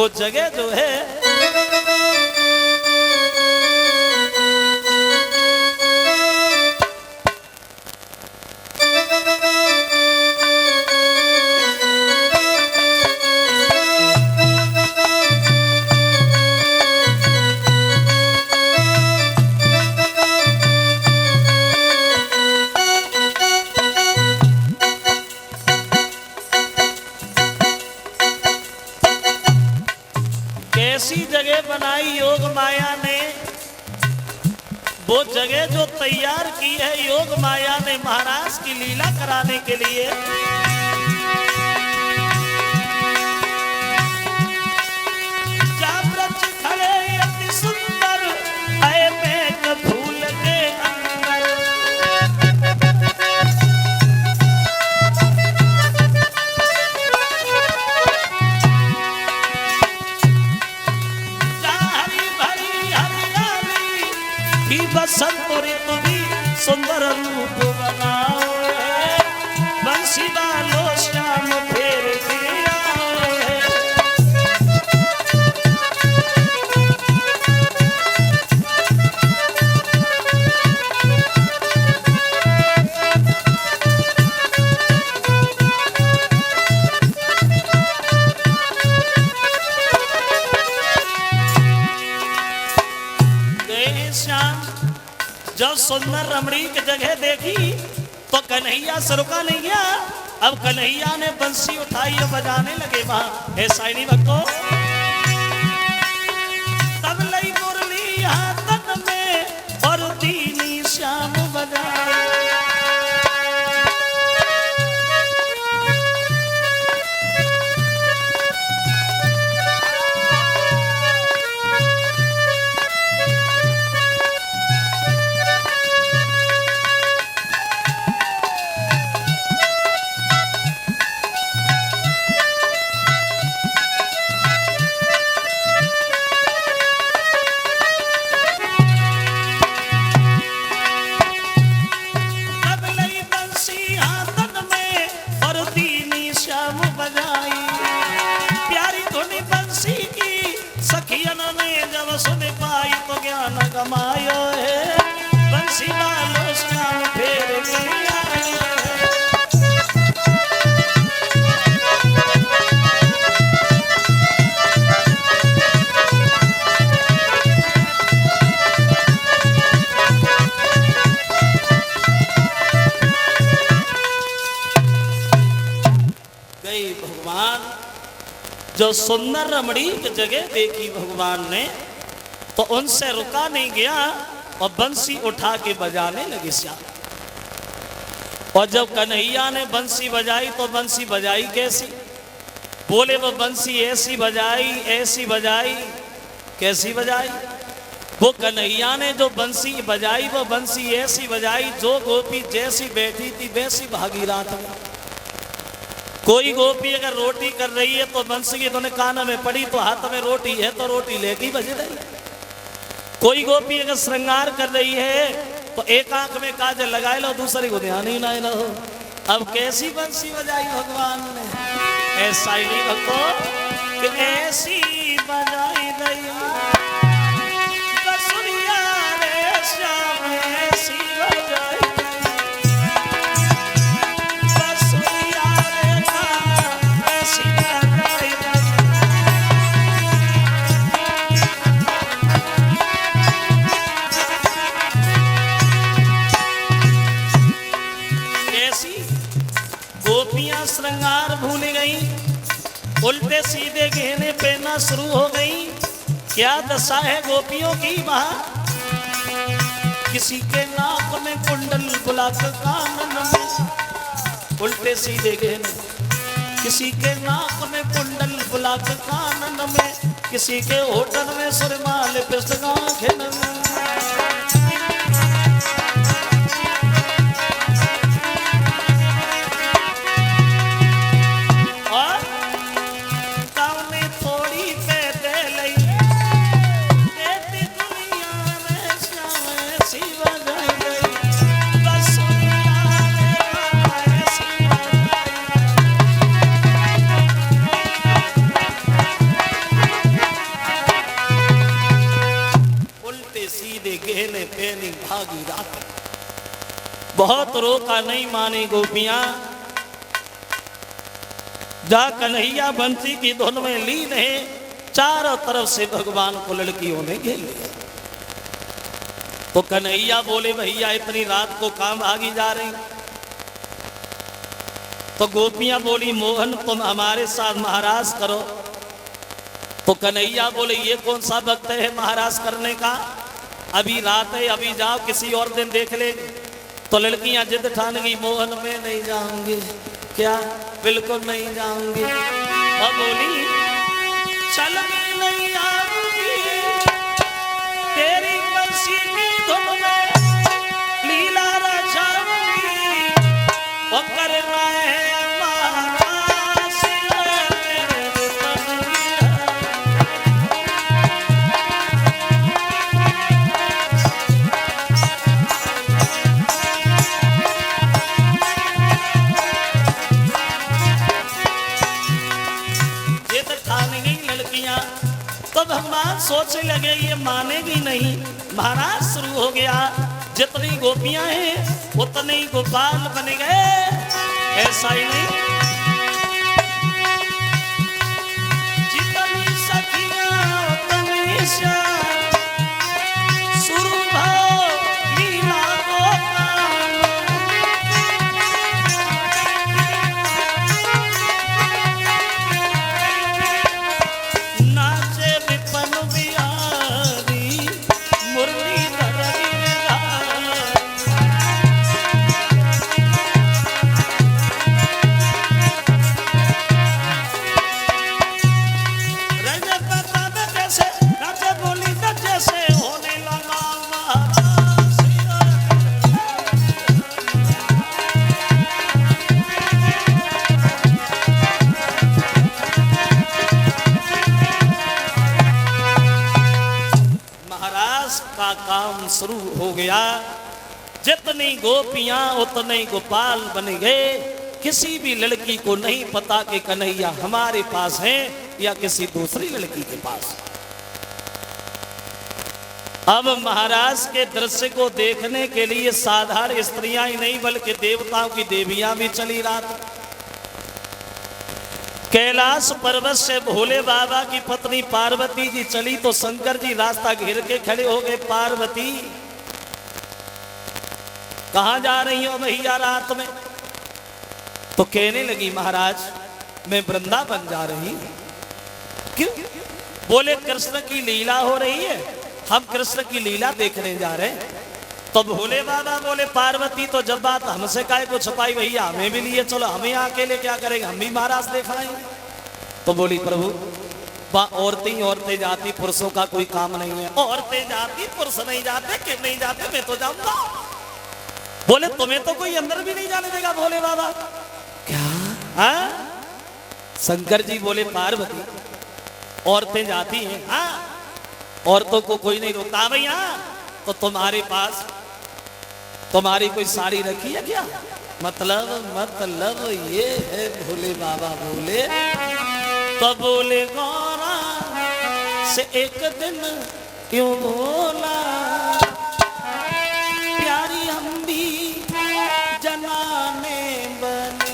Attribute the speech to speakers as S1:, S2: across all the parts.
S1: वो जगह जो है कैसी जगह बनाई योग माया ने, वो जगह जो तैयार की है योग माया ने महाराज की लीला कराने के लिए। जावृक्ष खड़े अति सुंदर है मेघ फूल के अंदर। बसंत ऋतु भी सुंदर रूप बनाओ, बंसी वालो श्याम फेर दिया। जब सुंदर रमणीक जगह देखी तो कन्हैया से रुका नहीं गया। अब कन्हैया ने बंसी उठाई और बजाने लगे वहां। हे साईनी भक्तों, तब लई मुरली हाथन में और दीनी श्याम बजाए। कमायो है बंसी वालो श्याम फेर दिया। गई भगवान जो सुंदर रमणीक जगह देखी भगवान ने तो उनसे रुका नहीं गया और बंसी उठा के बजाने लगे श्याम। और जब कन्हैया ने बंसी बजाई तो बंसी बजाई कैसी? बोले वो बंसी ऐसी बजाई। कैसी बजाई? वो कन्हैया ने जो बंसी बजाई वो बंसी ऐसी बजाई जो गोपी जैसी बैठी थी वैसी भागी रात में। कोई गोपी अगर रोटी कर रही है तो बंसी की दोनों कान में पड़ी तो हाथ में रोटी है तो रोटी लेके बज रही। कोई गोपी अगर श्रृंगार कर रही है तो एक आंख में काजल लगाए लो दूसरी को ध्यान ही ना लो। अब कैसी बंसी बजाई भगवान ने? ऐसा ही नहीं भक्तों कि ऐसी बजाई गई बसुरिया रे श्याम, ऐसी बजाई बसुरिया रे श्याम, ऐसी बजाई गोपियां श्रृंगार भूल गई, उल्टे सीधे गहने पहनना शुरू हो गई। क्या दशा है गोपियों की वहां? किसी के नाक में कुंडल बुलाकर कानन में उल्टे सीधे गहने, किसी के नाक में कुंडल बुलाकर कानन में, किसी के होठन में सुरमाल पिसगा घेन में। लेने भागी रात। बहुत रोका नहीं मानी गोपियां, जा कन्हैया बंसी की धुन में लीन है, चारों तरफ से भगवान को लड़कियों ने घेर लिया। तो कन्हैया बोले भैया इतनी रात को काम भागी जा रही। तो गोपियां बोली मोहन तुम हमारे साथ महाराज करो। तो कन्हैया बोले ये कौन सा वक्त है महाराज करने का, अभी रात है, अभी जाओ किसी और दिन देख ले। तो लड़कियां जिद ठान गई मोहन में नहीं जाऊंगी। क्या? बिल्कुल नहीं जाऊंगी। अब बोली चल नहीं आऊंगी, तेरी बंसी की धुन में लीला रचाऊंगी। वो करना है तो भगवान सोचने लगे ये मानेगी नहीं। महाराज शुरू हो गया, जितनी गोपियां हैं उतने ही गोपाल बने गए। ऐसा ही नहीं, जितनी सखियां उतनी शुरू भाव लीला गोपाल। नाचे विपन बिहारी मुरली का काम शुरू हो गया। जितनी गोपियां उतने गोपाल बन गए। किसी भी लड़की को नहीं पता कि कन्हैया हमारे पास है या किसी दूसरी लड़की के पास। अब महाराज के दृश्य को देखने के लिए साधारण स्त्रियां ही नहीं बल्कि देवताओं की देवियां भी चली रात। कैलाश पर्वत से भोले बाबा की पत्नी पार्वती जी चली तो शंकर जी रास्ता घेर के खड़े हो गए। पार्वती कहां जा रही हो भैया रात में? तो कहने लगी महाराज मैं वृंदावन जा रही। क्यों? बोले कृष्ण की लीला हो रही है, हम कृष्ण की लीला देखने जा रहे हैं। तो भोले बाबा बोले पार्वती तो जब बात हमसे काहे को छुपाई भैया, हमें भी लिए चलो, हमें यहाँ अकेले क्या करेंगे, हम भी महाराज देख आएंगे। तो बोली प्रभु औरतें जाती, पुरुषों का कोई काम नहीं है। औरतें जाती पुरुष नहीं जाते, क्यों नहीं जाते, मैं तो जाऊंगा। बोले तुम्हें तो कोई अंदर भी नहीं जाने देगा भोले बाबा। क्या? हाँ? शंकर जी बोले पार्वती औरतें जाती हैं, हाँ औरतों को कोई नहीं रोकता भैया। तो तुम्हारे पास तुम्हारी कोई साड़ी रखी है क्या? मतलब ये है भोले बाबा बोले। तो बोले गौरा से एक दिन क्यों बोला, प्यारी हम भी जनाने बने।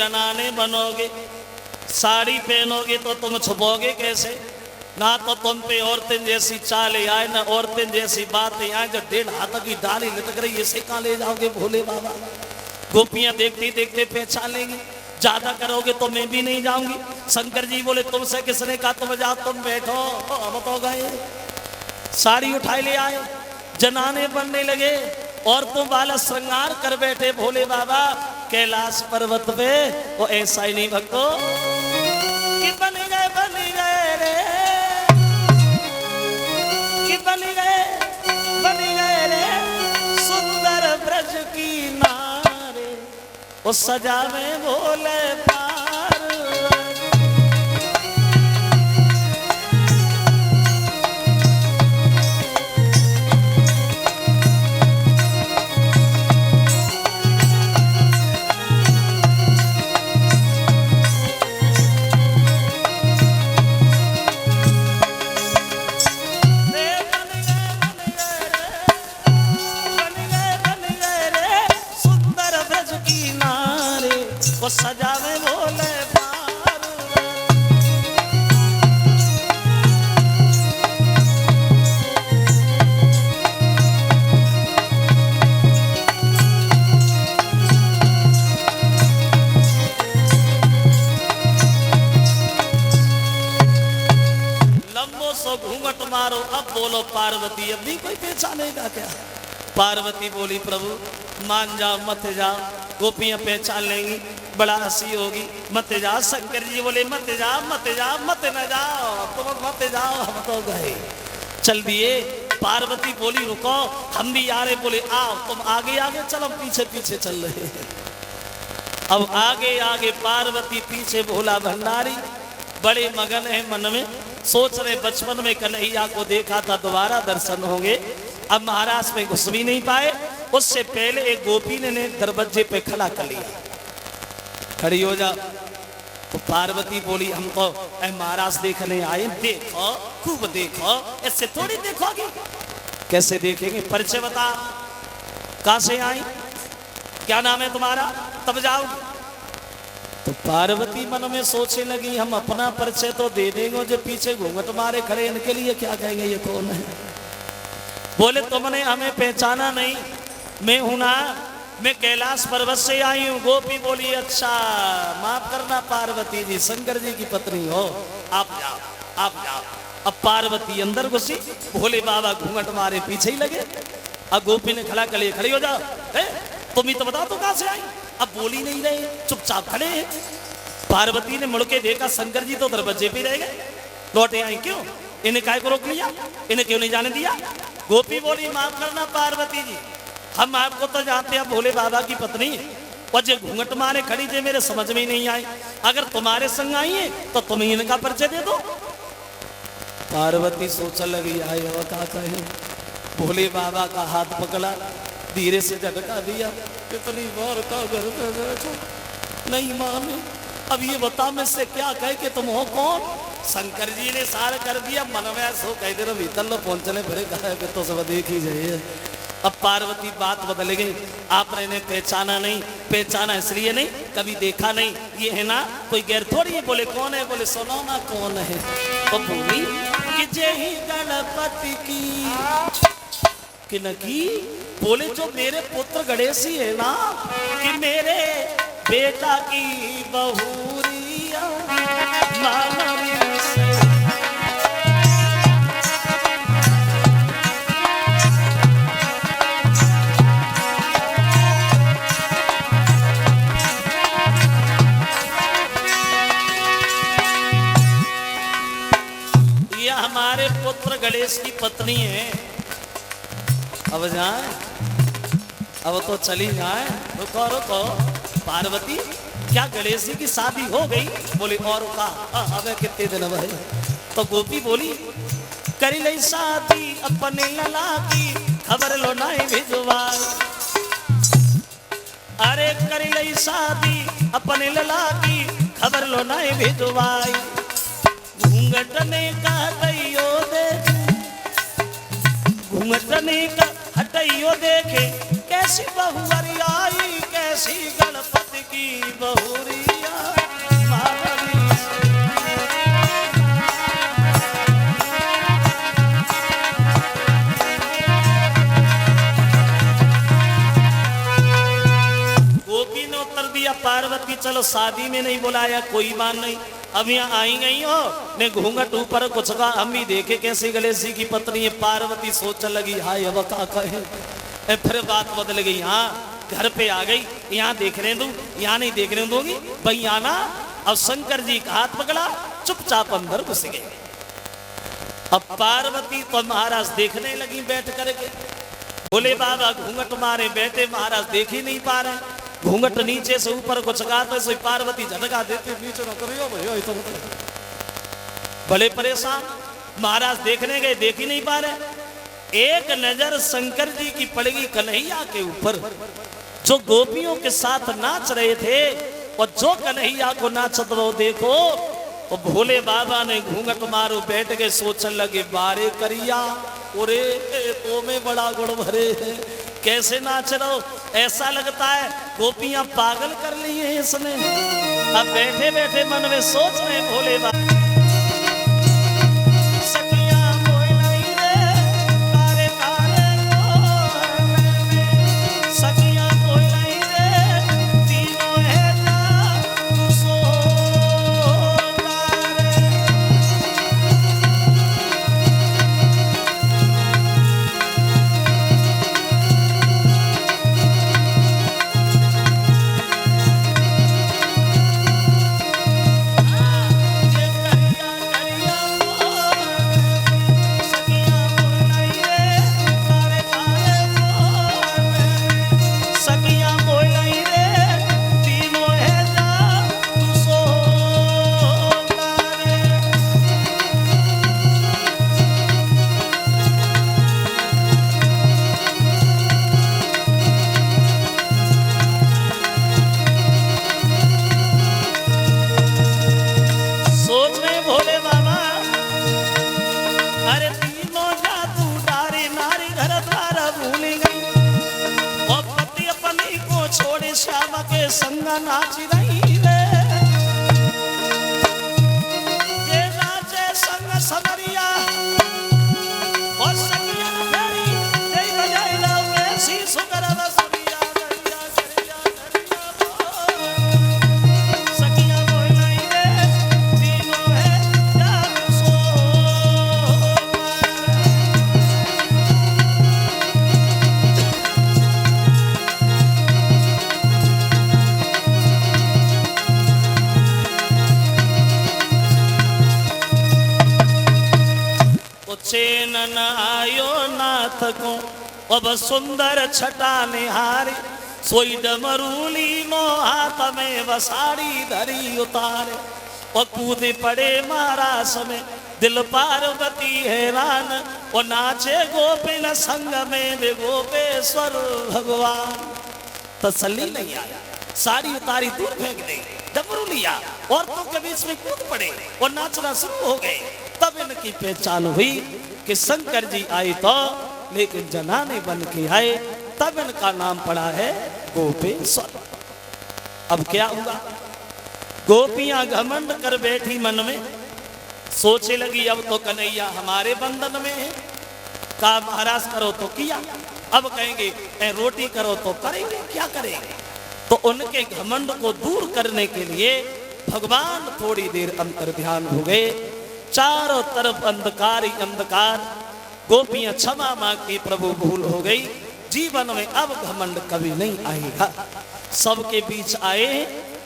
S1: जनाने बनोगे, साड़ी पहनोगे तो तुम छुपोगे कैसे? ना तो तुम पे औरतें जैसी चालें आए, ना औरतें जैसी बातें आए। जो 1.5 हाथ की डाली लटक रही है, इसे कहाँ ले जाओगे भोले बाबा? गोपियां देखते देखते पहचान लेंगी। ज्यादा करोगे तो मैं भी नहीं जाऊंगी। शंकर जी बोले तुमसे किसने कहा तुम जाओ, तुम बैठो। हम तो गए, साड़ी उठाए ले आए, जनाने बनने लगे और तुम वाला श्रृंगार कर बैठे भोले बाबा कैलाश पर्वत पे। वो ऐसा ही नहीं भक्तो कि बन गए रे, कि बन गए रे सुंदर ब्रज की नारे, वो सजावे भोले पार। वो सजावे भोले पार। लंबो सो घूंघट मारो, अब बोलो पार्वती। अब भी कोई पहचानेगा क्या? पार्वती बोली प्रभु मान जाओ, मत जाओ। गोपियां पहचान लेंगी, बड़ा हंसी होगी। मत जाओ। शंकर जी बोले मत जाओ, मत जाओ, मत न जाओ, तुम मत जाओ, हम तो गए। चल दिए। पार्वती बोली रुको, हम भी आ रहे। बोले आओ, तुम आगे आगे चलो, पीछे पीछे चल रहे। अब आगे आगे पार्वती, पीछे भोला भंडारी। बड़े मगन है मन में, सोच रहे बचपन में कन्हैया को देखा था, दोबारा दर्शन होंगे। अब महाराज में घुस भी नहीं पाए। उससे पहले एक गोपी ने दरवाजे पे खड़ा कर लिया, खड़ी हो जा। तो पार्वती बोली हम तो महाराज देखने आए। देखो, खूब देखो, ऐसे थोड़ी देखोगी। कैसे देखेंगे? परिचय बता, कहां से आई, क्या नाम है तुम्हारा, तब जाओ। तो पार्वती मन में सोचने लगी हम अपना परिचय तो दे देंगे, जो पीछे घूंघट मारे खड़े इनके लिए क्या कहेंगे, ये कौन है? बोले तुमने हमें पहचाना नहीं, मैं हूं ना, मैं कैलाश पर्वत से आई हूं। गोपी बोली अच्छा, माफ करना पार्वती जी, शंकर जी की पत्नी हो, आप जाओ, आप जाओ। अब पार्वती अंदर घुसी, भोले बाबा घूंघट मारे पीछे ही लगे। अब गोपी ने खड़ा कर लिया, खड़ी हो जाओ। तुम ही तो बताओ तो कहां से आई? अब बोली नहीं रहे, चुपचाप खड़े हैं। पार्वती ने मुड़ के देखा, शंकर जी तो दरवाजे पे रह गए, लौटे आई क्यों? इन्हें काय को रोक लिया, इन्हें क्यों नहीं जाने दिया? गोपी बोली माफ करना पार्वती जी, हम आपको तो जानते हैं भोले बाबा की पत्नी, और जो घूंघट मारे खड़ी थे मेरे समझ में नहीं आई। अगर तुम्हारे संग आई है तो तुम ही इनका परिचय दे दो। पार्वती सोचने लगी आए और क्या कहे। भोले बाबा का हाथ पकड़ा, धीरे से झटका दिया। कितनी बार का घर पे नहीं माने, अब ये बता मैं से क्या कहे कि तुम हो कौन? शंकर जी ने सार कर दिया, मन में सो कह दे भीतर लो पहुंचने फिर कहा कि तो सब देख ही जाइए। अब पार्वती बात बदल गई, आपने इन्हें पहचाना नहीं, पहचाना इसलिए नहीं कभी देखा नहीं, ये है ना कोई गैर थोड़ी है। बोले कौन है? बोले सुनो ना कौन है। तो बोली कि जय ही गणपति की नकी। बोले जो मेरे पुत्र गणेश ही है ना, कि मेरे बेटा की बहुरिया हमारे पुत्र गणेश की पत्नी है। अब जाए, अब तो चली जाए। रुको रुको पार्वती, क्या गणेश जी की शादी हो गई? बोली और का अब कितने दिन भाई? तो गोपी बोली करी लई शादी अपने लला की, खबर लो नहीं भिजवाई। अरे करी लई शादी अपने लला की, खबर लो नहीं भिजवाई। घूंघटने का हटइयो देखे, घूंघटने का हटइयो देखे, कैसी बहुरी आई, कैसी गणपति की बहुरी। भैया पार्वती चलो शादी में नहीं बुलाया कोई बात नहीं, अब यहाँ आई गई हो ने घूंघट ऊपर कुछ का हम भी देखे कैसे गणेश जी की पत्नी है। पार्वती सोच लगी हाय अब का कहे, फिर बात बदल गई। हाँ घर पे आ गई, यहाँ देखने दूं, यहाँ नहीं देखने दूंगी भाई आना। अब शंकर जी का हाथ पकड़ा, चुपचाप अंदर घुस गए। अब पार्वती तो महाराज देखने लगी बैठ करके, बोले बाबा घूंघट मारे बैठे, महाराज देख ही नहीं पा रहे। घूंघट नीचे से ऊपर को चकाते से पार्वती झटका देते नीचे न करियो भैया इतना बड़े परेशान। महाराज देखने गए देख ही नहीं पा रहे। एक नजर शंकर जी की पड़ेगी कन्हैया के ऊपर, जो गोपियों के साथ नाच रहे थे और जो कन्हैया को नाचत रहो देखो। तो भोले बाबा ने घूंघट मारो बैठ के सोचने लगे बारे करिया ओरे तो में बड़ा गुड़ भरे है, कैसे नाच रहो, ऐसा लगता है गोपियां पागल कर ली है इसने। अब बैठे बैठे मन में सोच रहे भोले बाबा श्याम के संग नाच रही रे, ये नाचे संग सवरिया और सखिया फेरी जय बजाई लाओ ऐसी सुगर बसुरिया गरिया गरिया गरिया सखिया बोलाई रे तीनों है जान सो। चैन न आयो नाथ को अब सुंदर छटा निहारी, सोई डमरूली मोहात में वसाड़ी धरी उतारे। और कूदे पड़े महारास में दिल पार्वती हैरान, और नाचे गोपिन संग में वे गोपेश्वर भगवान। तसल्ली नहीं आया, साड़ी उतारी दूर फेंक दी, डमरू लिया औरतों के बीच में कूद पड़े और नाचना शुरू हो गए। तब इनकी पहचान हुई कि शंकर जी आए तो लेकिन जनाने बन के आए, तब इनका नाम पड़ा है गोपेश्वर। अब क्या हुआ, गोपियां घमंड कर बैठी मन में, सोचे लगी अब तो कन्हैया हमारे बंधन में है। कहा महाराज करो तो किया, अब कहेंगे रोटी करो तो करेंगे, क्या करेंगे। तो उनके घमंड को दूर करने के लिए भगवान थोड़ी देर अंतर ध्यान हो गए। चारों तरफ अंधकार ही अंधकार, गोपियां क्षमा मांगी प्रभु भूल हो गई, जीवन में अब घमंड कभी नहीं आएगा। सबके बीच आए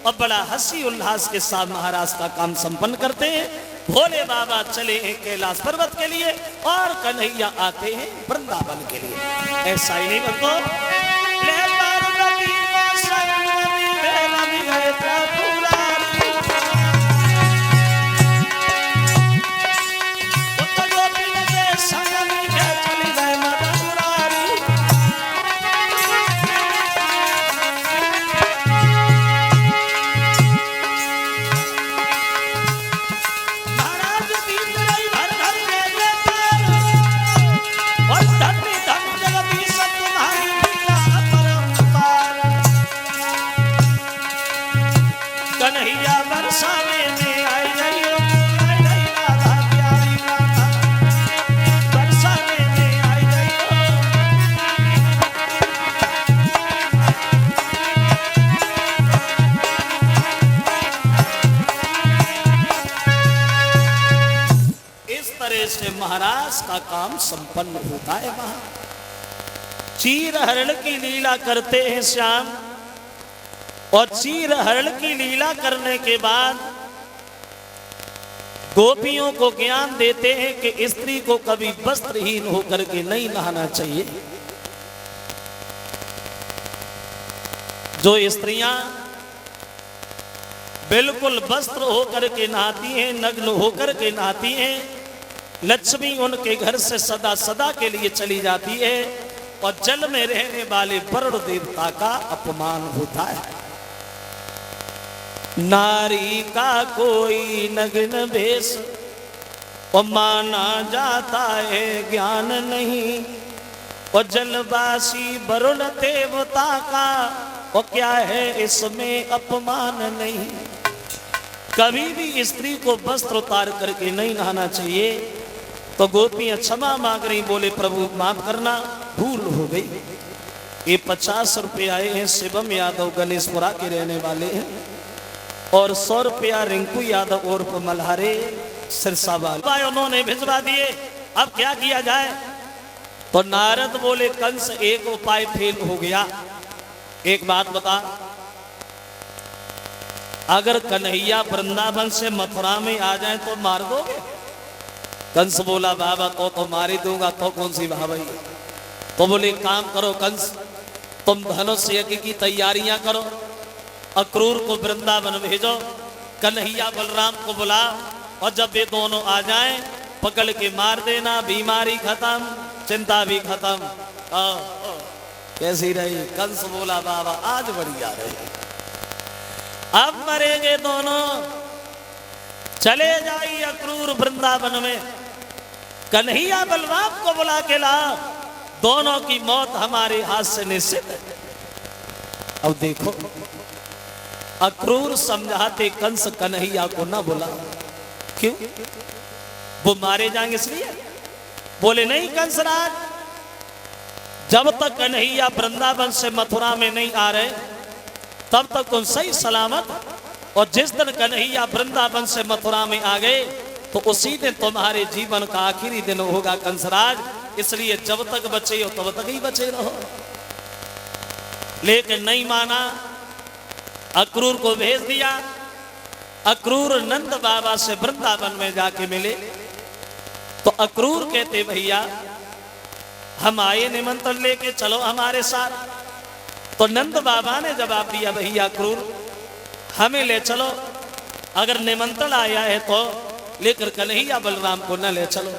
S1: और बड़ा हंसी उल्लास के साथ महाराज का काम संपन्न करते हैं। भोले बाबा चले हैं कैलाश पर्वत के लिए और कन्हैया आते हैं वृंदावन के लिए। ऐसा ही नहीं बतो का काम संपन्न होता है वहां। चीर हरण की लीला करते हैं श्याम, और चीर हरण की लीला करने के बाद गोपियों को ज्ञान देते हैं कि स्त्री को कभी वस्त्रहीन होकर के नहीं नहाना चाहिए। जो स्त्रियां बिल्कुल वस्त्र होकर के नहाती हैं, नग्न होकर के नहाती हैं, लक्ष्मी उनके घर से सदा सदा के लिए चली जाती है और जल में रहने वाले वरुण देवता का अपमान होता है। नारी का कोई नग्न वेश और माना जाता है ज्ञान नहीं, और जलवासी वरुण देवता का और क्या है इसमें अपमान नहीं। कभी भी स्त्री को वस्त्र उतार करके नहीं नहाना चाहिए। तो गोपियां क्षमा मांग रही, बोले प्रभु माफ करना, भूल हो गई। ये 50 रुपये आए हैं, शिवम यादव गणेशपुरा के रहने वाले हैं, और 100 रुपया रिंकू यादव और मल्हारे सिरसा वाले उन्होंने भिजवा दिए। अब क्या किया जाए? तो नारद बोले कंस एक उपाय फेल हो गया। एक बात बता, अगर कन्हैया वृंदावन से मथुरा में आ जाए तो मार दोगे? कंस बोला बाबा तो मार ही दूंगा, तो कौन सी भाई। तो बोले काम करो कंस, तुम धनुष यज्ञ की तैयारियां करो, अक्रूर को वृंदावन भेजो, कन्हैया बलराम को बुला, और जब ये दोनों आ जाएं पकड़ के मार देना, बीमारी खत्म, चिंता भी खत्म। कैसी रही? कंस बोला बाबा आज बढ़िया रही। अब मरेंगे दोनों, चले जाइए अक्रूर वृंदावन में, कन्हैया बलराम को बुला के ला, दोनों की मौत हमारे हाथ से निश्चित है। अब देखो अक्रूर समझाते कंस कन्हैया को ना बुला, क्यों? वो मारे जाएंगे इसलिए। बोले नहीं कंसराज, जब तक कन्हैया वृंदावन से मथुरा में नहीं आ रहे तब तक उन सही सलामत, और जिस दिन कन्हैया वृंदावन से मथुरा में आ गए तो उसी दिन तुम्हारे जीवन का आखिरी दिन होगा कंसराज, इसलिए जब तक बचे हो तब तक ही बचे रहो। लेकिन नहीं माना, अक्रूर को भेज दिया। अक्रूर नंद बाबा से वृंदावन में जाके मिले तो अक्रूर कहते भैया हम आए निमंत्रण लेके, चलो हमारे साथ। तो नंद बाबा ने जवाब दिया भैया अक्रूर हमें ले चलो, अगर निमंत्रण आया है तो, लेकर कन्हैया बलराम को न ले चलो,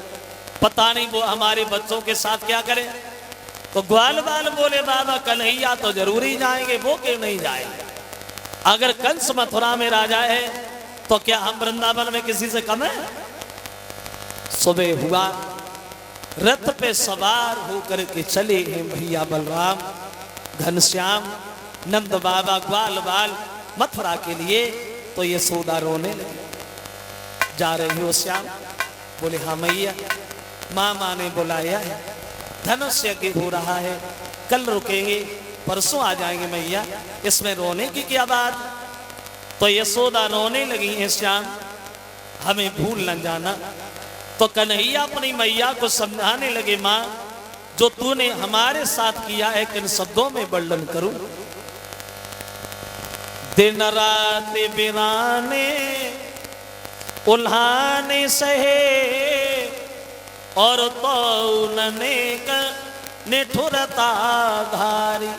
S1: पता नहीं वो हमारे बच्चों के साथ क्या करे। तो ग्वाल बाल बोले बाबा कन्हैया तो जरूर ही जाएंगे, वो क्यों नहीं जाएंगे? अगर कंस मथुरा में राजा है तो क्या हम वृंदावन में किसी से कम है? सुबह हुआ, रथ पे सवार होकर के चले हैं भैया बलराम, घनश्याम, नंद बाबा, ग्वाल बाल मथुरा के लिए। तो ये यशोदा रोने लगे। जा रही हो श्याम? बोले हाँ मैया, मामा ने बुलाया है, धनुष यज्ञ हो रहा है, कल रुकेंगे, परसों आ जाएंगे मैया, इसमें रोने की क्या बात? तो यशोदा रोने लगी है श्याम हमें भूल न जाना। तो कन्हैया अपनी मैया को समझाने लगे, माँ जो तूने हमारे साथ किया है किन शब्दों में वर्णन करूं? दिन रात बिराने उल्हाने सहे, और तो नेक निठुरता धारी,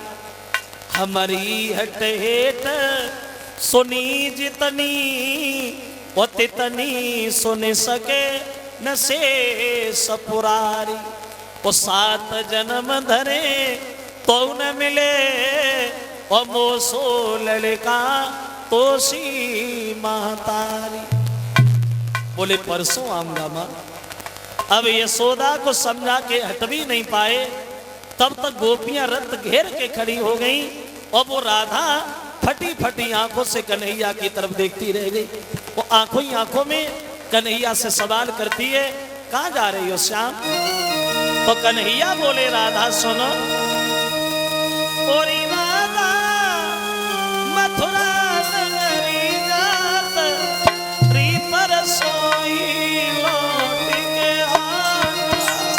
S1: हमारी हट हेट सुनी जितनी वो तितनी सुन सके न से सपुरारी। वो 7 जन्म धरे तो न मिले, और मोसो लड़का तो सी महतारी। बोले परसों आऊंगा माँ। अब यशोदा को समझा के हट भी नहीं पाए, तब तक गोपियां रथ घेर के खड़ी हो गई, और वो राधा फटी फटी आंखों से कन्हैया की तरफ देखती रह गई। वो आंखों ही आंखों में कन्हैया से सवाल करती है, कहाँ जा रही हो श्याम? तो कन्हैया बोले राधा सुनो, ओरी राधा मथुरा नगरी जात, री पर सोई लौट के आना।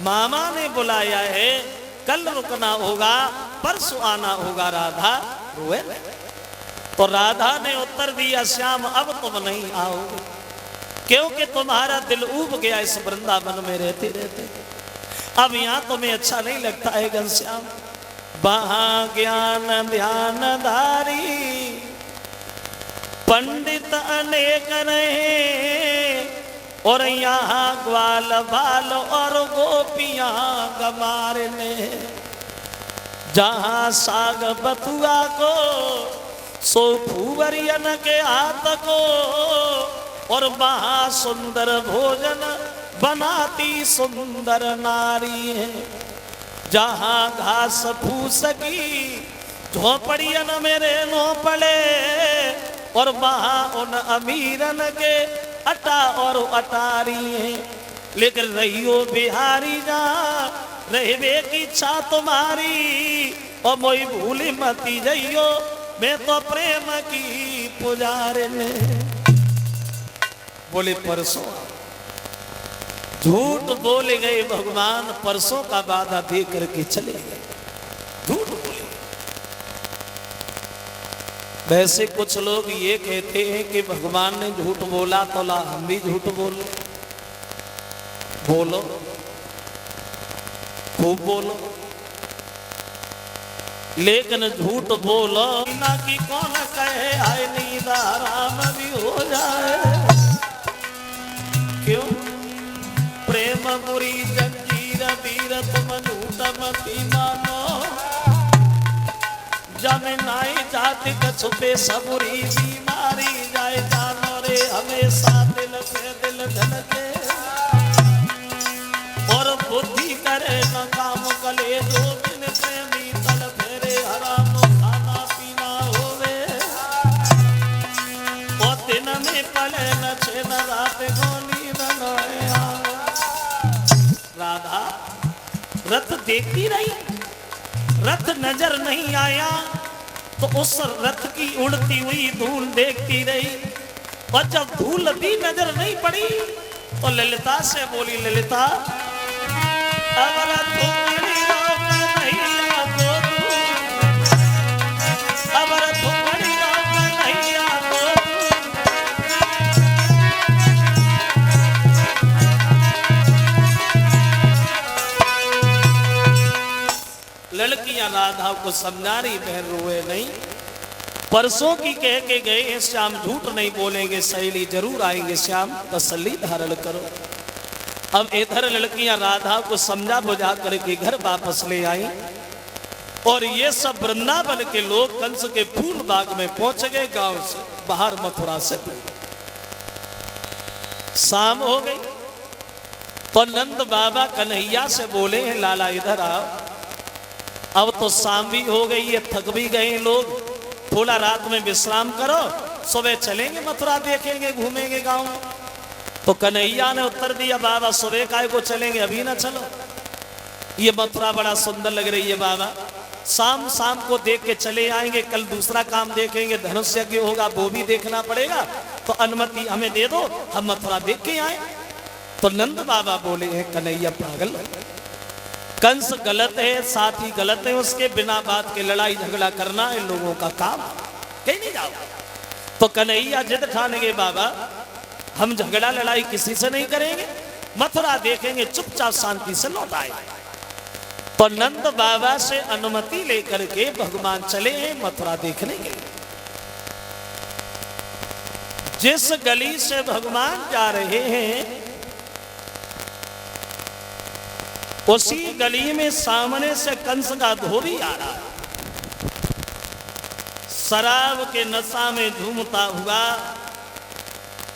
S1: मामा ने बुलाया है, कल रुकना होगा, परसों आना होगा, राधा रोए। तो राधा ने उत्तर दिया, श्याम अब तुम नहीं आओगे, क्योंकि तुम्हारा दिल ऊब गया इस वृंदावन में रहते रहते। अब यहाँ तुम्हें अच्छा नहीं लगता है घनश्याम। वहाँ ज्ञान ध्यान धारी पंडित अनेक रहे, और यहाँ ग्वाल बाल और गोपियां गमार ने। जहाँ साग बथुआ को सो फूवरियन के हाथ को, और वहाँ सुंदर भोजन बनाती सुंदर नारी है। जहाँ घास फूस की झोपड़ियन मेरे नो पड़े, और वहाँ उन अमीरन के अटा और अटारी है। लेकिन रहियो बिहारी जहाँ रहबे की इच्छा तुम्हारी, और मोई भूली मती जइयो, मैं तो प्रेम की पुजारिन। बोले परसों झूठ बोल गए भगवान, परसों का वादा दे करके चले गए, झूठ बोले। वैसे कुछ लोग ये कहते हैं कि भगवान ने झूठ बोला तो ला हम भी झूठ बोलो। बोलो, खूब बोलो, लेकिन झूठ बोलो ना कि कौन कहे आए नींद आराम भी हो जाए। क्यों? प्रेम बुरी जंजीर वीर तुम झूठ मती मानो, जब नाई जाति छुपे सबुरी बीमारी जाए जानो रे। हमेशा दिल से दिल धड़के, और बुद्धि करे न काम कले, जो बिन प्रेमी तल फेरे हराम खाना पीना होवे। और दिन में पले न छे न रात गोनी न आवे। राधा रथ देखती रही, रथ नजर नहीं आया, तो उस रथ की उड़ती हुई धूल देखती रही। और जब धूल भी नजर नहीं पड़ी तो ललिता से बोली, ललिता अगर तुम्हारी रोक नहीं तो अगर तुम्हारी रोक नहीं तो लड़कियां राधा को समझा रही, बहन रोए नहीं। परसों की कह के गए श्याम झूठ नहीं बोलेंगे, सहेली जरूर आएंगे, श्याम तसल्ली धारण करो। अब इधर लड़कियां राधा को समझा बुझा करके घर वापस ले आई, और ये सब वृंदावन के लोग कंस के फूल बाग में पहुंच गए, गांव से बाहर मथुरा से। शाम हो गई तो नंद बाबा कन्हैया से बोले हैं, लाला इधर आओ, अब तो शाम भी हो गई है, थक भी गए लोग, थोड़ा रात में विश्राम करो, सुबह चलेंगे मथुरा, देखेंगे घूमेंगे गांव में। तो कन्हैया ने उत्तर दिया, बाबा सुबह काय को चलेंगे, अभी ना चलो, ये मथुरा बड़ा सुंदर लग रही है बाबा, शाम शाम को देख के चले आएंगे, कल दूसरा काम देखेंगे, धनुष यज्ञ होगा वो भी देखना पड़ेगा, तो अनुमति हमें दे दो, हम मथुरा देख के आए। तो नंद बाबा बोले हैं, कन्हैया पागल, कंस गलत है, साथी गलत है, उसके बिना बात के लड़ाई झगड़ा करना इन लोगों का काम, कहीं नहीं जाओ। तो कन्हैया जिद ठान गए, बाबा हम झगड़ा लड़ाई किसी से नहीं करेंगे, मथुरा देखेंगे, चुपचाप शांति से लौट आए। तो नंद बाबा से अनुमति लेकर के भगवान चले हैं मथुरा देखने के लिए। जिस गली से भगवान जा रहे हैं उसी गली में सामने से कंस का धोबी आ रहा है, शराब के नशा में झूमता हुआ,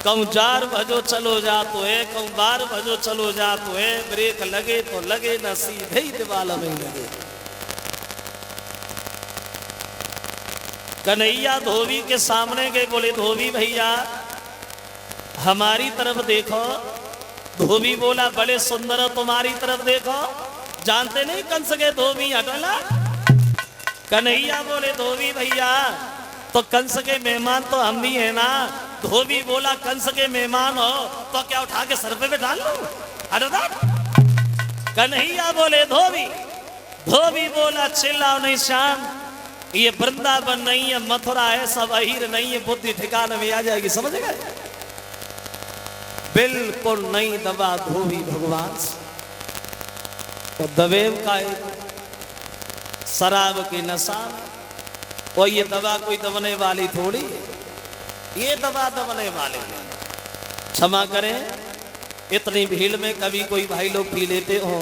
S1: कहूँ 4 बजो चलो जा तो है, कहूँ 12 बजो चलो जा तो है, ब्रेक लगे तो लगे न सीधे ही दीवाल में लगे। कन्हैया धोबी के सामने गए, बोले धोबी भैया हमारी तरफ देखो। धोबी बोला, बड़े सुंदर तुम्हारी तरफ देखो, जानते नहीं कंस के धोबी हटला। कन्हैया बोले, धोबी भैया तो कंस के मेहमान तो हम भी है ना। धोबी बोला, कंस के मेहमान हो तो क्या उठा के सर पे बैठा लो, कन्हैया बोले धोबी, धोबी बोला चिल्लाओ नहीं श्याम, ये वृंदावन नहीं है, मथुरा है, सब अहीर नहीं है, बुद्धि ठिकाने में आ जाएगी। समझ गए? बिल्कुल नहीं दबा धोबी भगवान से। तो दबेव का शराब की नशा, और ये दवा कोई दबने वाली थोड़ी है, ये दवा दबने वाली नहीं। क्षमा करें, इतनी भीड़ में कभी कोई भाई लोग पी लेते हो,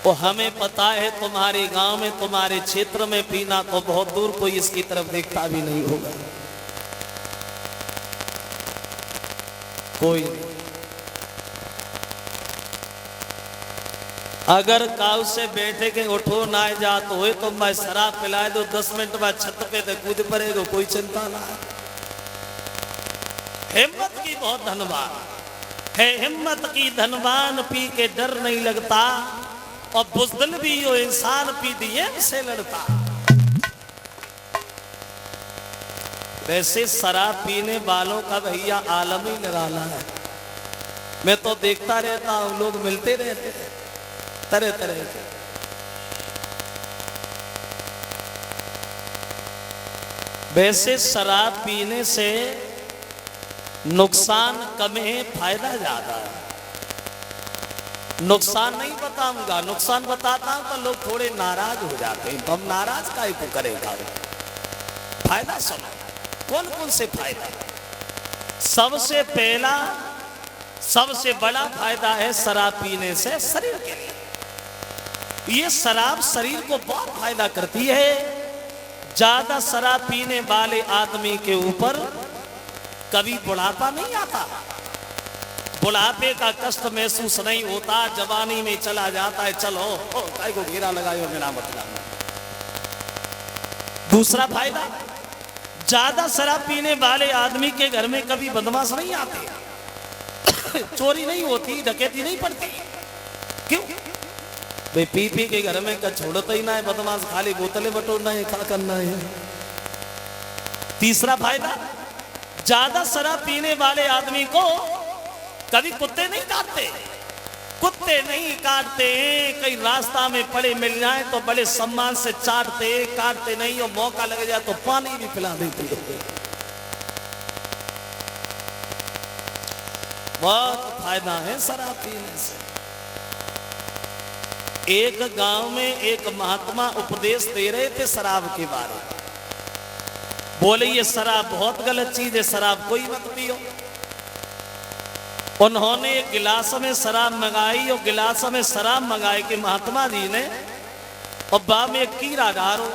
S1: और हमें पता है तुम्हारे गांव में, तुम्हारे क्षेत्र में पीना तो बहुत दूर, कोई इसकी तरफ देखता भी नहीं होगा, कोई नहीं। अगर काऊ से बैठे के उठो ना जात हो तो मैं शराब पिलाए दो, 10 मिनट बाद छत पे तो कूद पड़ेगा, कोई चिंता ना है। हिम्मत की बहुत धनवान है, हिम्मत की धनवान, पी के डर नहीं लगता, और बुज़दिल भी वो इंसान पी दिए से लड़ता। वैसे शराब पीने वालों का भैया आलम ही निराला है। मैं तो देखता रहता हूं, लोग मिलते रहते हैं तरह तरह के। वैसे शराब पीने से नुकसान कम है, फायदा ज्यादा है। नुकसान नहीं बताऊंगा, नुकसान बताता हूं तो लोग थोड़े नाराज हो जाते हैं, तो हम नाराज काहे को करेगा। फायदा सुनो, कौन कौन से फायदा। सबसे पहला, सबसे बड़ा फायदा है शराब पीने से शरीर के लिए। ये शराब शरीर को बहुत फायदा करती है। ज्यादा शराब पीने वाले आदमी के ऊपर कभी बुढ़ापा नहीं आता, बुढ़ापे का कष्ट महसूस नहीं होता, जवानी में चला जाता है। चलो काय को घेरा लगायो मेरा मतलब। दूसरा फायदा, ज्यादा शराब पीने वाले आदमी के घर में कभी बदमाश नहीं आते, चोरी नहीं होती, डकैती नहीं पड़ती। क्यों भाई? पी पी के घर में का छोड़ता ही ना है बदमाश, खाली बोतलें बटोरना है, क्या करना है। तीसरा फायदा, ज्यादा शराब पीने वाले आदमी को कभी कुत्ते नहीं काटते, कुत्ते नहीं काटते हैं। कहीं रास्ता में पड़े मिल जाए तो बड़े सम्मान से चाटते, काटते नहीं, और मौका लग जाए तो पानी भी पिला देते। बहुत फायदा है शराब पीने से। एक गांव में एक महात्मा उपदेश दे रहे थे शराब के बारे में। बोले ये शराब बहुत गलत चीज है, शराब कोई मत पियो। उन्होंने एक गिलास में शराब मंगाई, और गिलास में शराब मंगाई कि महात्मा जी ने, और बा में कीड़ा डालो,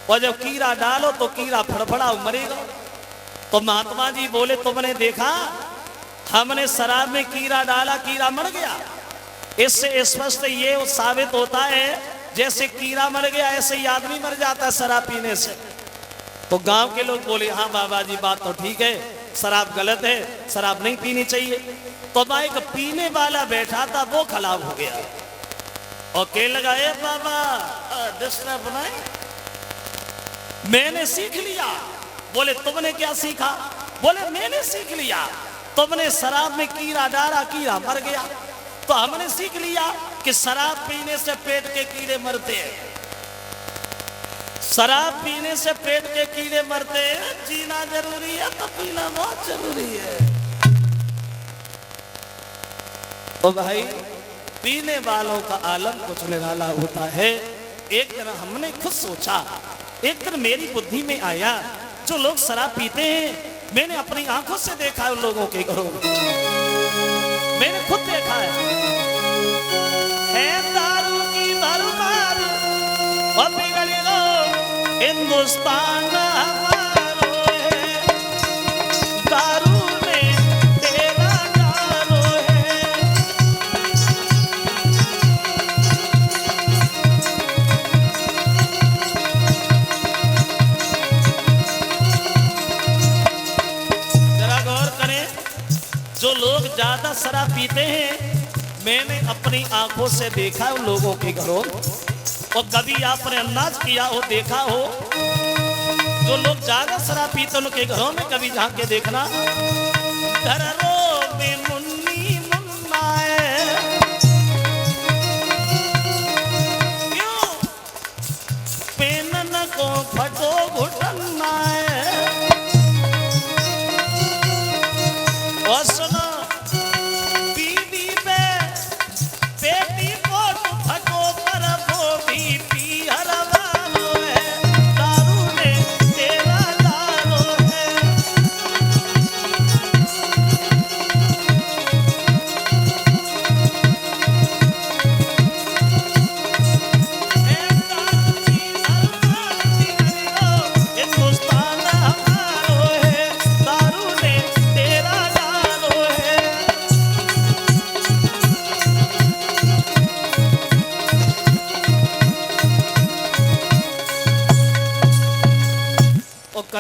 S1: और जब कीड़ा डालो तो कीड़ा फड़फड़ा मरेगा। तो महात्मा जी बोले तुमने देखा, हमने शराब में कीड़ा डाला, कीड़ा मर गया। इससे स्पष्ट ये साबित होता है जैसे कीड़ा मर गया ऐसे ही आदमी मर जाता है शराब पीने से। तो गांव के लोग बोले हाँ बाबा जी बात तो ठीक है, शराब गलत है, शराब नहीं पीनी चाहिए। तो भाई एक पीने वाला बैठा था, वो खराब हो गया, और कह लगा ए बाबा डिस्टर्ब बनाए, मैंने सीख लिया। बोले तुमने क्या सीखा? बोले मैंने सीख लिया, तुमने शराब में कीड़ा डाला, कीड़ा मर गया, तो हमने सीख लिया कि शराब पीने से पेट के कीड़े मरते हैं। शराब पीने से पेट के कीड़े मरते हैं, जीना जरूरी है तो पीना बहुत जरूरी है। तो भाई पीने वालों का आलम कुछ निराला होता है। एक दिन हमने खुद सोचा, एक दिन मेरी बुद्धि में आया, जो लोग शराब पीते हैं मैंने अपनी आंखों से देखा है, उन लोगों के घरों में मैंने खुद देखा है दारू की भरमार, और बिगड़ गो हिंदुस्तान हमारो है, दारू में तेरा दारो है। जरा गौर करें, जो लोग ज्यादा शराब पीते हैं मैंने अपनी आंखों से देखा है उन लोगों के घरों। और कभी आपने अंदाज किया हो, देखा हो, जो लोग ज्यादा शराब पीते उनके घरों में कभी झांक के देखना, घरों में मुन्नी मुन्ना है,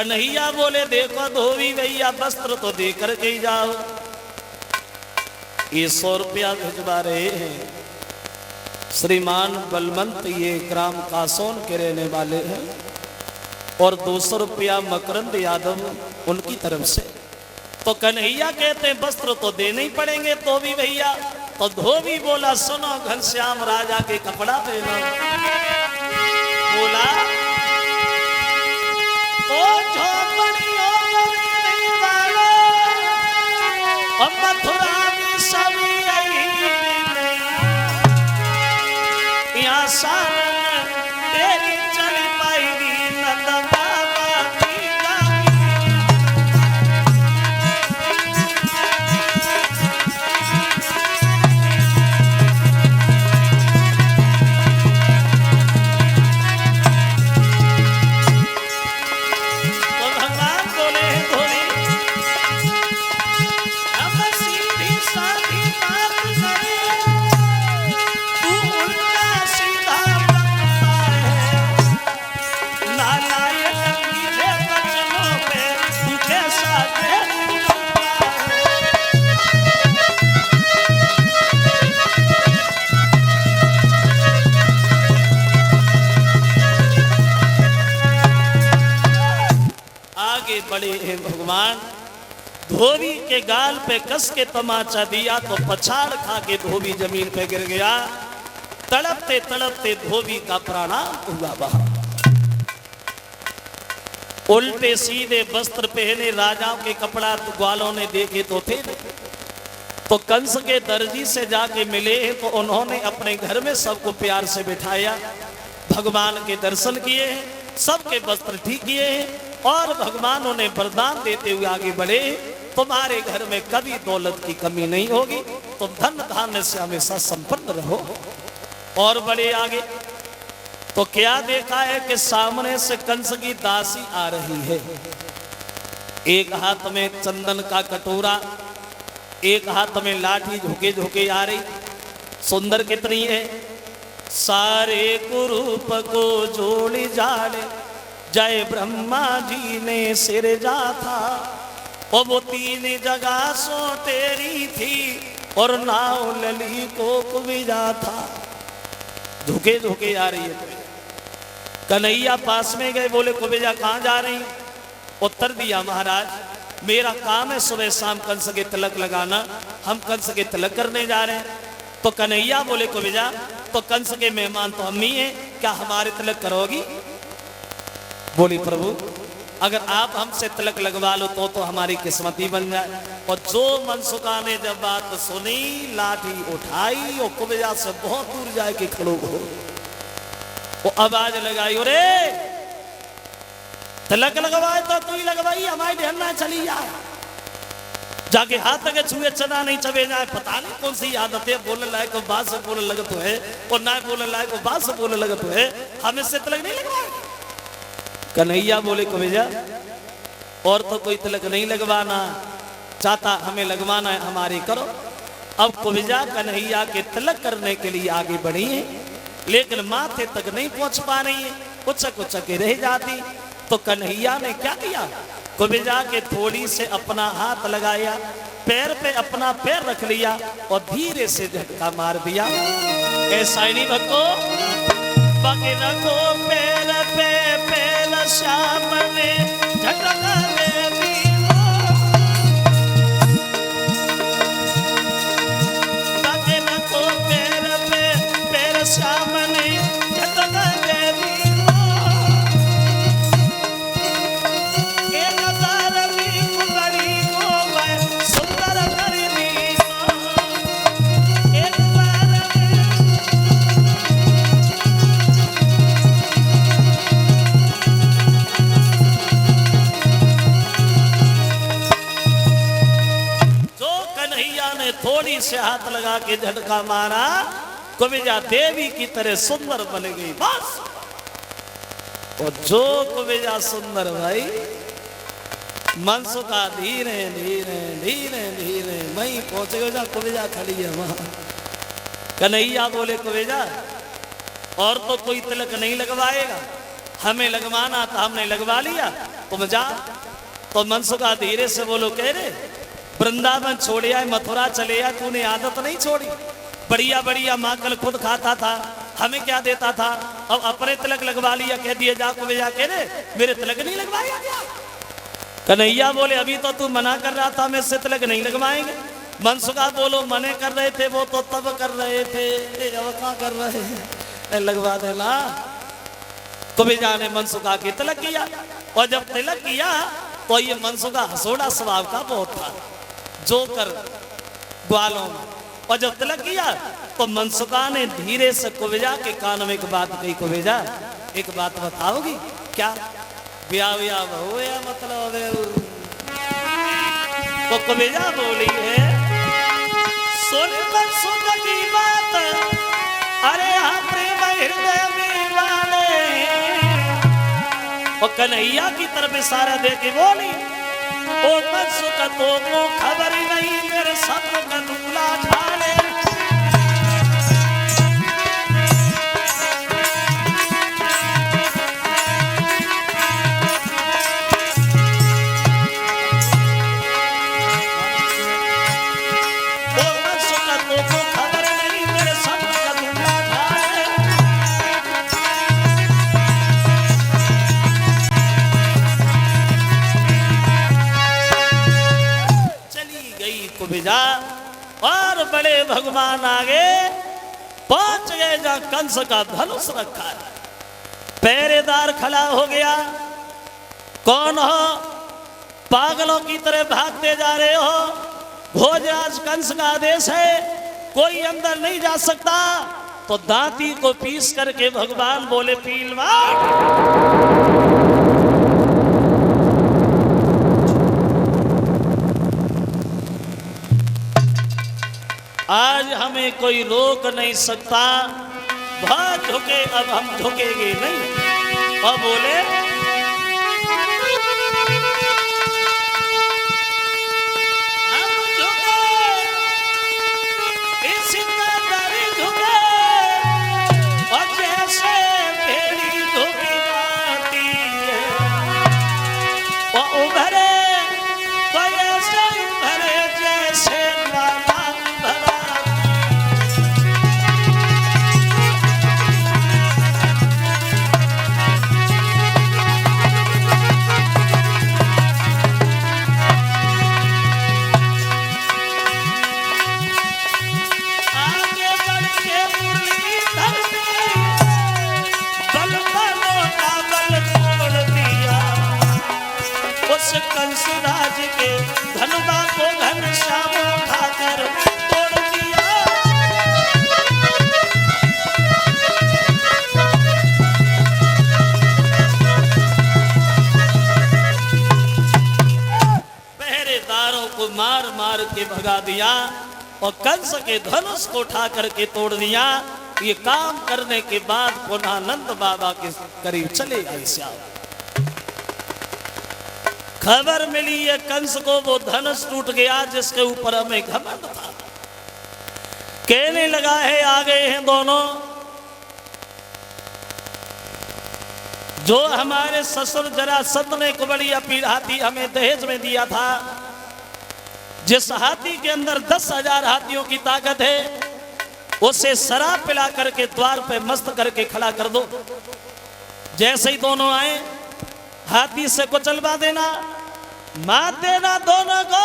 S1: कन्हैया बोले देखो धोबी भैया वस्त्र तो दे करके ही जाओ। ये 100 रुपया भिजवा रहे हैं। श्रीमान बलवंत ये ग्राम कासोन के रहने वाले हैं और 200 रुपया मकरंद यादव उनकी तरफ से। तो कन्हैया कहते हैं वस्त्र तो देने ही पड़ेंगे तो भी भैया। तो धोबी बोला सुनो घनश्याम राजा के कपड़ा पहनो। बोला तो झोपड़ियों में वालो और मथुरा में सभी यहाँ सारण तेरी चल पाएगी नंद बाबा की गाड़ी। तो भगवान बोले धोनी अब सीधी साधी बात करे, तू उल्टा सीधा बनता है। नालायक मीठे बचनों पे तू कैसा दिल बनता है। आगे बढ़े हैं भगवान। धोबी के गाल पे कस के तमाचा दिया तो पछाड़ खा के धोबी जमीन पे गिर गया। तड़पते तड़पते धोबी का प्राणाम हुआ बाहर। उल्टे सीधे वस्त्र पहने राजाओं के कपड़ा तो ग्वालों ने देखे तो थे। तो कंस के दर्जी से जाके मिले तो उन्होंने अपने घर में सबको प्यार से बिठाया, भगवान के दर्शन किए, सबके वस्त्र ठीक किए और भगवान उन्हें वरदान देते हुए आगे बढ़े तुम्हारे घर में कभी दौलत की कमी नहीं होगी, तुम धन धान्य से हमेशा संपन्न रहो। और बड़े आगे तो क्या देखा है कि सामने से कंस की दासी आ रही है। एक हाथ में चंदन का कटोरा, एक हाथ में लाठी झुके झुके आ रही। सुंदर कितनी है। सारे कुरूप को जोड़ी जाड़े जय ब्रह्मा जी ने सिर जा था। और वो 3 जगह सो तेरी थी और नाव लली को कुबिजा था। झुके झुके आ रही है। कन्हैया पास में गए, बोले कुबिजा कहाँ जा रही? उत्तर दिया महाराज मेरा काम है सुबह शाम कंस के तिलक लगाना, हम कंस के तिलक करने जा रहे हैं। तो कन्हैया बोले कुबिजा तो कंस के मेहमान तो हम ही हैं, क्या हमारे तिलक करोगी? बोली प्रभु अगर आप हमसे तिलक लगवा लो तो हमारी किस्मत ही बन जाए। और जो मनसुखा ने जब बात सुनी लाठी उठाई और कुबिजा से बहुत दूर जाए के खड़ो हो वो आवाज लगाई, अरे तिलक लगवाए तो तू ही लगवाई, हमारी ढहना चली जाए। जाके हाथ लगे छुए चना नहीं चबे जाए। पता नहीं कौन सी आदत है, बोलने लायक बात से बोलने लगे तो है और ना बोलने लायक बात से बोलने लगे तो है। हम इससे तिलक नहीं लगवाए। कन्हैया बोले कुबिजा और तो कोई तिलक नहीं लगवाना चाहता, हमें लगवाना है, हमारी करो। अब कुबिजा कन्हैया के तिलक करने के लिए आगे बढ़ी है, लेकिन माथे तक नहीं पहुंच पा रही है, कुछ कुछ के रह जाती। तो कन्हैया ने क्या किया, कुबिजा के थोड़ी से अपना हाथ लगाया, पैर पे अपना पैर रख लिया और धीरे से झटका मार दिया। ऐसा ही नहीं भक्तो बाकी रखो पैर पे पैर श्याम ने झटका दे दिया। बाकी रखो पैर पे पैर श्याम ने झटका दे दिया। एक तारवी कुकड़ी को मैं सुंदर कर दी। एक थोड़ी से हाथ लगा के झटका मारा, कुबिजा देवी की तरह सुंदर बन गई बस। और जो कुबिजा सुंदर भाई मनसुखा धीरे धीरे धीरे धीरे वहीं पहुंचेगा जहाँ कुबिजा खड़ी है वहां। कन्हैया बोले कुबिजा और तो कोई तिलक नहीं लगवाएगा, हमें लगवाना था, हमने लगवा लिया। तुम जा। तो मनसुखा धीरे से बोलो, कह रहे वृंदावन छोड़े आए, मथुरा चले आए, तूने आदत नहीं छोड़ी। बढ़िया बढ़िया माखन खुद खाता था, हमें क्या देता था। अब अपने तिलक लगवा लिया, कह दिए जा को जा के रे मेरे तिलक नहीं लगवाया गया। कन्हैया बोले अभी तो तू मना कर रहा था, मैं से तिलक नहीं लगवाएंगे। मनसुखा बोलो मने कर रहे थे वो तो तब कर रहे थे, अब क्या कर रहे हैं, लगवा देना। कुबेजा ने मनसुखा की तिलक किया, और जब तिलक किया तो ये मनसुखा हसोड़ा स्वभाव का बहुत था, जोकर ग्वालों में। और जब तिलक किया तो मनसुखा ने धीरे से कुबेजा के कान में एक बात कही, कुबेजा एक बात बताओगी क्या, ब्याह ब्याह हो या मतलब। तो कुबेजा बोली है सुन मनसुखा की बात, अरे हाँ प्रेम हृदय में वाले। और कन्हैया की तरफ इशारा दे के बोली ओ मनसुखा तो को खबर नहीं, मेरे सब का दूल्हा ढाले। कुबेजा और बड़े भगवान आगे पहुंच गए जहां कंस का धनुष रखा है। पहरेदार खड़ा हो गया, कौन हो, पागलों की तरह भागते जा रहे हो, भोजराज कंस का आदेश है कोई अंदर नहीं जा सकता। तो दांती को पीस करके भगवान बोले पीलवान। आज हमें कोई रोक नहीं सकता, बहुत झुके अब हम झुकेंगे नहीं। और बोले हम झुके इसी तरह झुके, और जैसे भेड़ी झुकी जाती है और उभरे तो ऐसे उभरे जैसे कंस राज के धनुबा को घनश्याम उठाकर तोड़ दिया। पहरेदारों को मार मार के भगा दिया और कंस के धनुष को उठा करके तोड़ दिया। ये काम करने के बाद पुनः नंद बाबा के करीब चले गए श्याम। खबर मिली है कंस को वो धनुष टूट गया जिसके ऊपर हमें घमंड था। कहने लगा है आ गए हैं दोनों, जो हमारे ससुर जरासंध ने कुबड़ी अपील हाथी हमें दहेज में दिया था, जिस हाथी के अंदर 10,000 हाथियों की ताकत है, उसे शराब पिला करके द्वार पे मस्त करके खड़ा कर दो। जैसे ही दोनों आए हाथी से कुचलवा देना, मार देना दोनों को।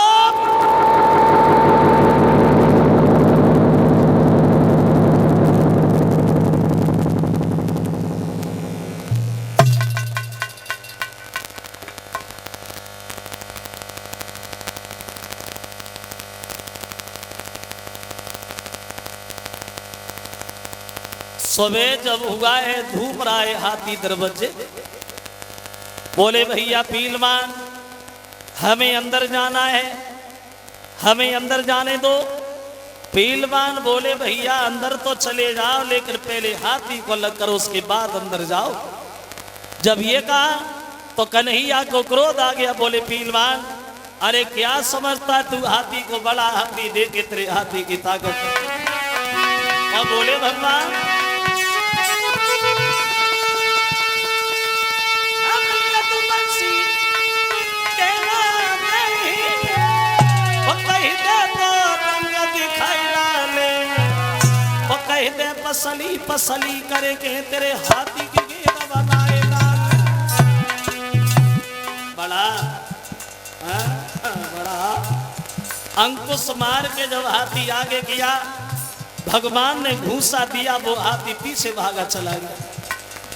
S1: सुबह जब हुआ है धूप रहा है हाथी दरवाजे, बोले भैया पीलवान हमें अंदर जाना है, हमें अंदर जाने दो। पीलवान बोले भैया अंदर तो चले जाओ, लेकिन पहले हाथी को लग करो उसके बाद अंदर जाओ। जब ये कहा तो कन्हैया को क्रोध आ गया, बोले पीलवान अरे क्या समझता तू, हाथी को बड़ा हाथी दे के तेरे हाथी की ताकत। अब बोले भगवान पसली पसली करेंगे तेरे हाथी की गेंद बनाए लाल। बड़ा बड़ा अंकुश मार के जब हाथी आगे किया, भगवान ने घूसा दिया, वो हाथी पीछे भागा चला गया।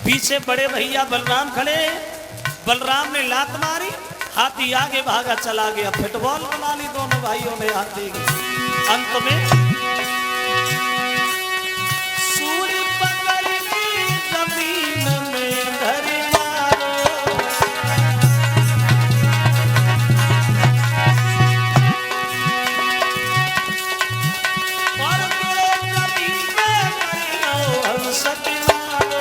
S1: पीछे बड़े भैया बलराम खड़े, बलराम ने लात मारी, हाथी आगे भागा चला गया। फुटबॉल बना ली दोनों भाइयों ने हाथी की। अंत में सूर्य पकड़ ली जमीन में धरी मारो, और जमीन में मरियो हम सती मारो।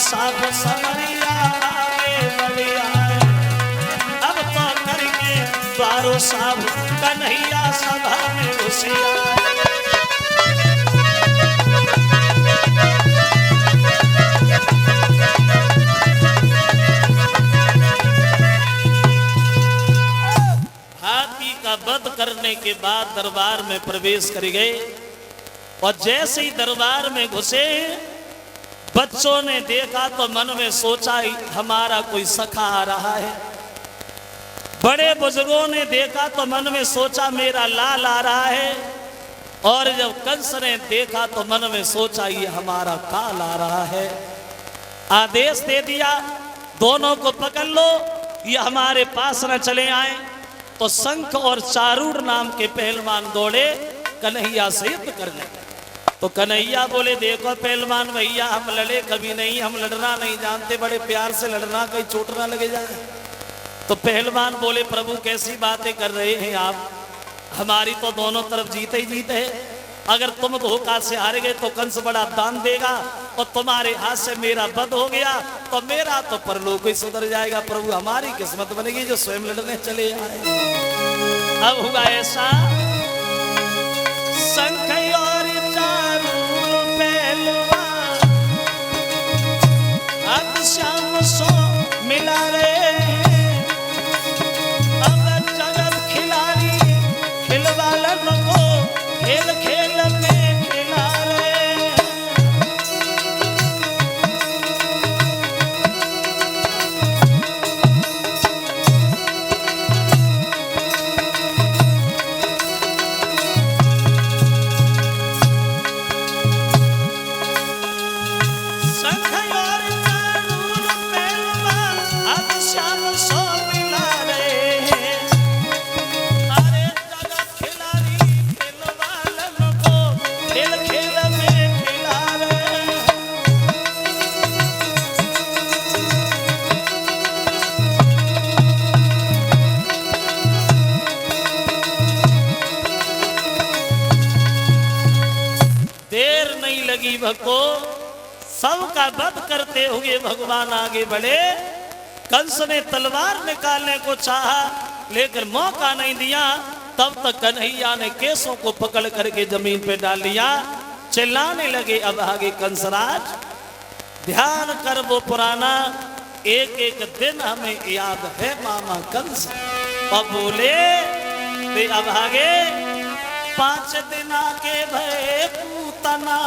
S1: साफ समरिया आगे बढ़िया, अब तो करके द्वारो साफ कन्हैया सभा में घुसिया। हाथी का वध करने के बाद दरबार में प्रवेश कर गए, और जैसे ही दरबार में घुसे, बच्चों ने देखा तो मन में सोचा हमारा कोई सखा आ रहा है। बड़े बुजुर्गों ने देखा तो मन में सोचा मेरा लाल आ रहा है। और जब कंस ने देखा तो मन में सोचा ये हमारा काल आ रहा है। आदेश दे दिया दोनों को पकड़ लो, ये हमारे पास न चले आए। तो शंख और चारूर नाम के पहलवान दौड़े कन्हैया से युद्ध करने। तो कन्हैया बोले देखो पहलवान भैया, हम लड़े कभी नहीं, हम लड़ना नहीं जानते, बड़े प्यार से लड़ना, कहीं चोट ना लगे जाए। तो पहलवान बोले प्रभु कैसी बातें कर रहे हैं आप, हमारी तो दोनों तरफ जीत ही जीत है। अगर तुम धोखा से हार गए तो कंस बड़ा दान देगा, और तुम्हारे हाथ से मेरा वध हो गया तो मेरा तो परलोक ही सुधर जाएगा। प्रभु हमारी किस्मत बनेगी जो स्वयं लड़ने चले आए। अब हुआ ऐसा, शंख और चारूर पहलवान अब श्याम सो मिला रे। अब जगत खिलाड़ी खिलवालन को खेल खेल में खिला रे। भक्तों, सबका वध करते हुए भगवान आगे बढ़े। कंस ने तलवार निकालने को चाहा लेकिन मौका नहीं दिया। तब तक कन्हैया ने केसों को पकड़ करके जमीन पे डाल लिया। चिल्लाने लगे अब आगे कंसराज, ध्यान कर वो पुराना, एक एक दिन हमें याद है मामा कंस। अब बोले वे अब आगे 5 दिन आके भय पूतना,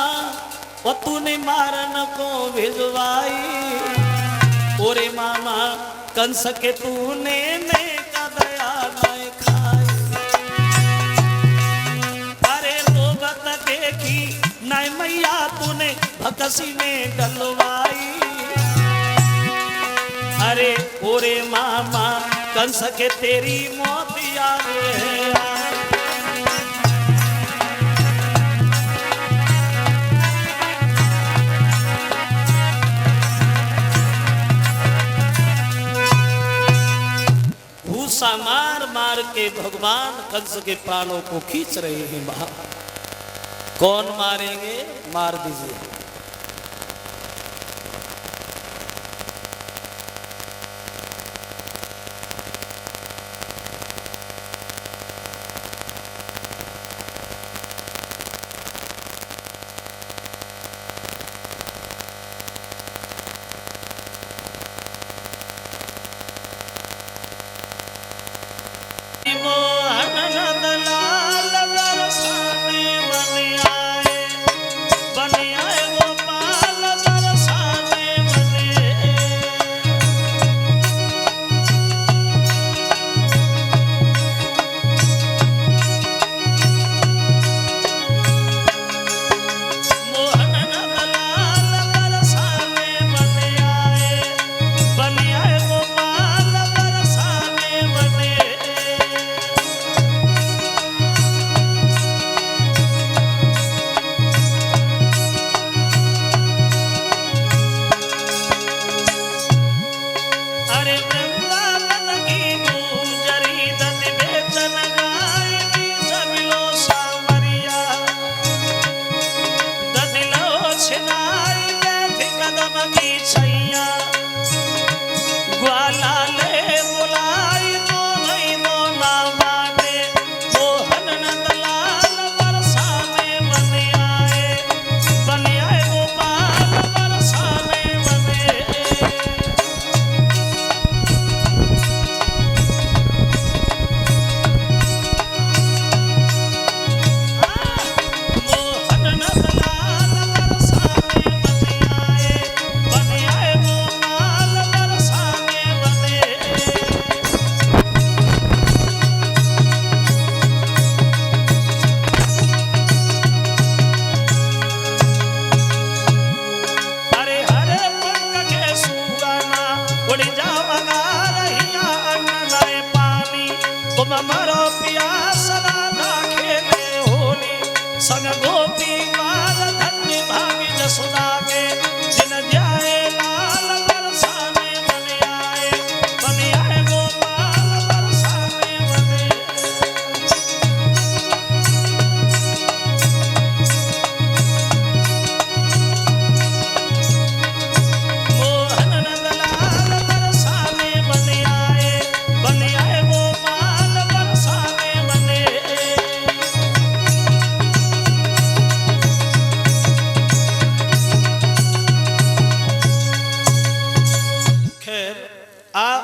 S1: वो तूने मारन को भिजवाई। ओरे मामा कंस के तूने ने का दया नहीं खाई। अरे रोबत देखी नहीं मैया तूने भकसी में डलवाई। अरे ओरे मामा कंस के तेरी मौत याद है। मार मार के भगवान कंस के प्राणों को खींच रहे हैं बाहर। कौन मारेंगे? मार दीजिए।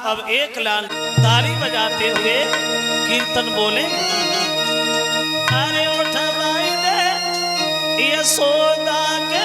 S1: अब एक लाल ताली बजाते हुए कीर्तन बोले। अरे उठ भाई दे यशोदा के